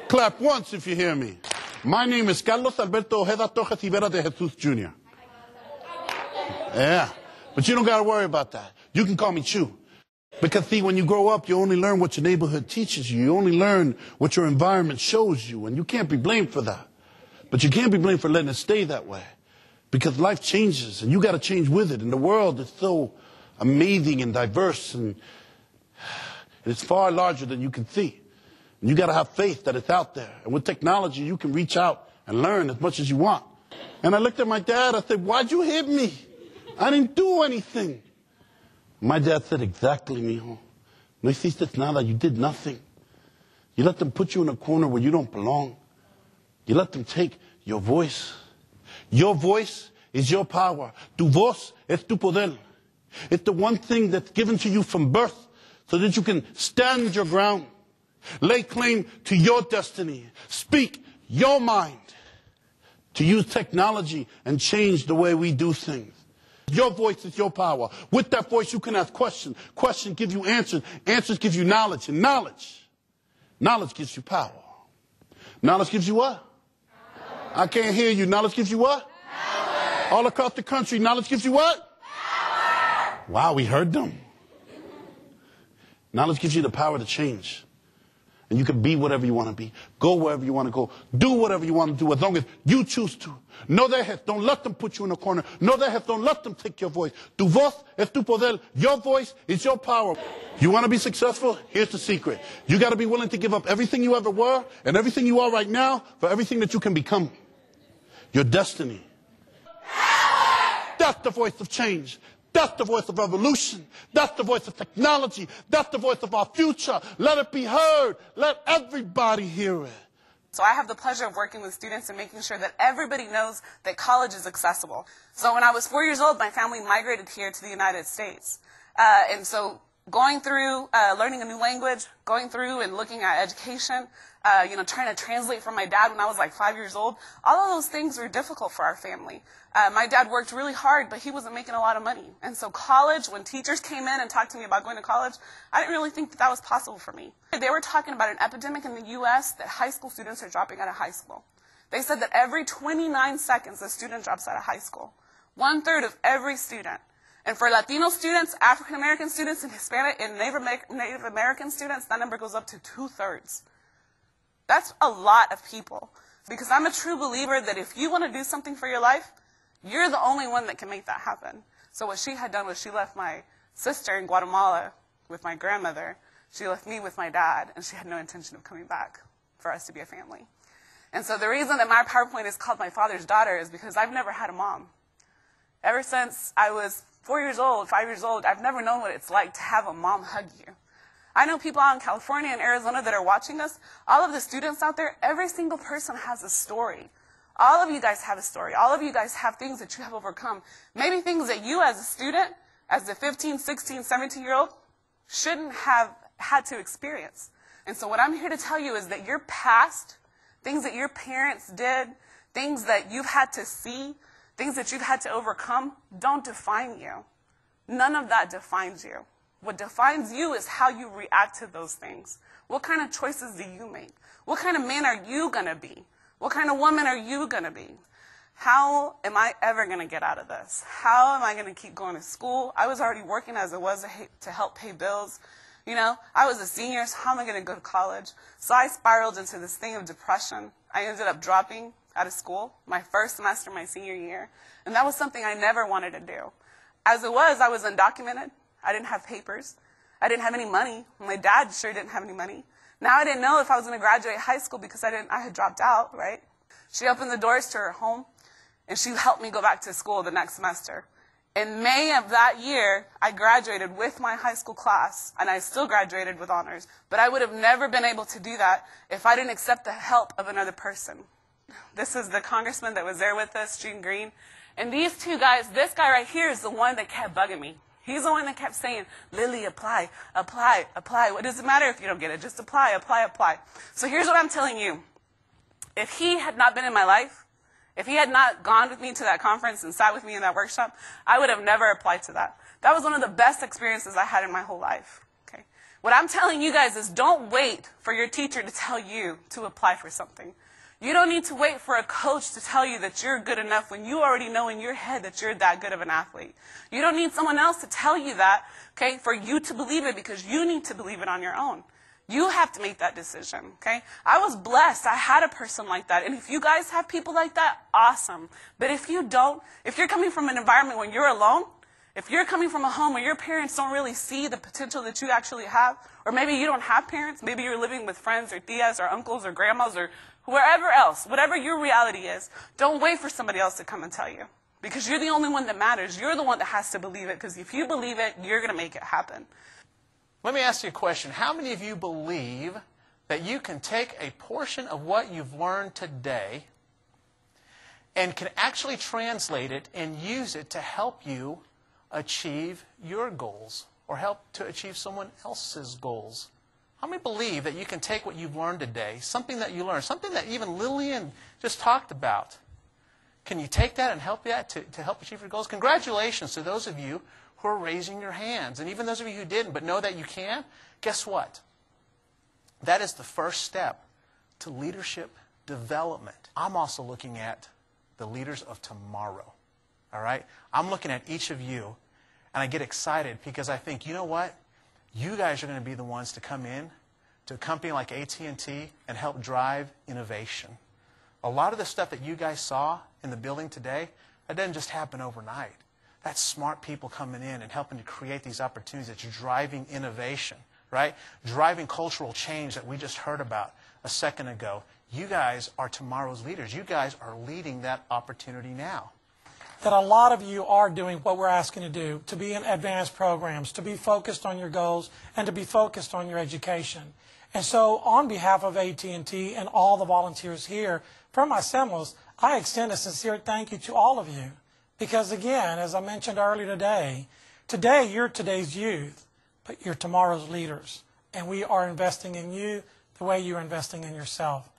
Clap once if you hear me. My name is Carlos Alberto Ojeda Torres Rivera de Jesus Jr. Yeah, but you don't got to worry about that. You can call me Chew. Because, see, when you grow up, you only learn what your neighborhood teaches you. You only learn what your environment shows you, and you can't be blamed for that. But you can't be blamed for letting it stay that way. Because life changes, and you got to change with it. And the world is so amazing and diverse, and it's far larger than you can see. And you got to have faith that it's out there. And with technology, you can reach out and learn as much as you want. And I looked at my dad, I said, why'd you hit me? I didn't do anything. My dad said, exactly, mijo. No hiciste nada. You did nothing. You let them put you in a corner where you don't belong. You let them take your voice. Your voice is your power. Tu voz es tu poder. It's the one thing that's given to you from birth so that you can stand your ground. Lay claim to your destiny. Speak your mind. To use technology and change the way we do things. Your voice is your power. With that voice, you can ask questions. Questions give you answers. Answers give you knowledge. And knowledge gives you power. Knowledge gives you what? Power. I can't hear you. Knowledge gives you what? Power. All across the country, knowledge gives you what? Power. Wow, we heard them. Knowledge gives you the power to change. And you can be whatever you want to be. Go wherever you want to go. Do whatever you want to do as long as you choose to. Know their heads. Don't let them put you in a corner. Know their heads. Don't let them take your voice. Tu voz es tu poder. Your voice is your power. You want to be successful? Here's the secret. You got to be willing to give up everything you ever were and everything you are right now for everything that you can become. Your destiny. That's the voice of change. That's the voice of revolution. That's the voice of technology. That's the voice of our future. Let it be heard. Let everybody hear it. So I have the pleasure of working with students and making sure that everybody knows that college is accessible. So when I was 4 years old, my family migrated here to the United States. And so going through learning a new language, going through and looking at education, trying to translate from my dad when I was like 5 years old, all of those things were difficult for our family. My dad worked really hard, but he wasn't making a lot of money. And so college, when teachers came in and talked to me about going to college, I didn't really think that that was possible for me. They were talking about an epidemic in the U.S. that high school students are dropping out of high school. They said that every 29 seconds a student drops out of high school. 1/3 of every student. And for Latino students, African American students, and Hispanic and Native American students, that number goes up to 2/3. That's a lot of people. Because I'm a true believer that if you want to do something for your life, you're the only one that can make that happen. So what she had done was she left my sister in Guatemala with my grandmother. She left me with my dad, and she had no intention of coming back for us to be a family. And so the reason that my PowerPoint is called My Father's Daughter is because I've never had a mom. Ever since I was 4 years old, 5 years old, I've never known what it's like to have a mom hug you. I know people out in California and Arizona that are watching us. All of the students out there, every single person has a story. All of you guys have a story. All of you guys have things that you have overcome. Maybe things that you as a student, as a 15, 16, 17-year-old, shouldn't have had to experience. And so what I'm here to tell you is that your past, things that your parents did, things that you've had to see, things that you've had to overcome, don't define you. None of that defines you. What defines you is how you react to those things. What kind of choices do you make? What kind of man are you going to be? What kind of woman are you going to be? How am I ever going to get out of this? How am I going to keep going to school? I was already working as it was to help pay bills. You know, I was a senior, so how am I going to go to college? So I spiraled into this thing of depression. I ended up dropping out of school my first semester, my senior year. And that was something I never wanted to do. As it was, I was undocumented. I didn't have papers. I didn't have any money. My dad sure didn't have any money. Now I didn't know if I was going to graduate high school because I had dropped out, right? She opened the doors to her home, and she helped me go back to school the next semester. In May of that year, I graduated with my high school class, and I still graduated with honors. But I would have never been able to do that if I didn't accept the help of another person. This is the congressman that was there with us, Gene Green. And these two guys, this guy right here is the one that kept bugging me. He's the one that kept saying, Lily, apply, apply, apply. What does it matter if you don't get it? Just apply, apply, apply. So here's what I'm telling you. If he had not been in my life, if he had not gone with me to that conference and sat with me in that workshop, I would have never applied to that. That was one of the best experiences I had in my whole life. Okay. What I'm telling you guys is don't wait for your teacher to tell you to apply for something. You don't need to wait for a coach to tell you that you're good enough when you already know in your head that you're that good of an athlete. You don't need someone else to tell you that, okay, for you to believe it, because you need to believe it on your own. You have to make that decision, okay? I was blessed. I had a person like that. And if you guys have people like that, awesome. But if you don't, if you're coming from an environment when you're alone, if you're coming from a home where your parents don't really see the potential that you actually have, or maybe you don't have parents, maybe you're living with friends or tias or uncles or grandmas or wherever else, whatever your reality is, don't wait for somebody else to come and tell you. Because you're the only one that matters. You're the one that has to believe it, because if you believe it, you're going to make it happen. Let me ask you a question. How many of you believe that you can take a portion of what you've learned today and can actually translate it and use it to help you achieve your goals or help to achieve someone else's goals? How many believe that you can take what you've learned today, something that you learned, something that even Lilyan just talked about? Can you take that and help that to help achieve your goals? Congratulations to those of you who are raising your hands. And even those of you who didn't but know that you can, guess what? That is the first step to leadership development. I'm also looking at the leaders of tomorrow. All right? I'm looking at each of you, and I get excited because I think, you know what? You guys are going to be the ones to come in to a company like AT&T and help drive innovation. A lot of the stuff that you guys saw in the building today, that doesn't just happen overnight. That's smart people coming in and helping to create these opportunities that's driving innovation, right? Driving cultural change that we just heard about a second ago. You guys are tomorrow's leaders. You guys are leading that opportunity now. That a lot of you are doing what we're asking to do, to be in advanced programs, to be focused on your goals, and to be focused on your education. And so on behalf of AT&T and all the volunteers here from HACEMOS, I extend a sincere thank you to all of you. Because again, as I mentioned earlier today you're today's youth, but you're tomorrow's leaders. And we are investing in you the way you're investing in yourself.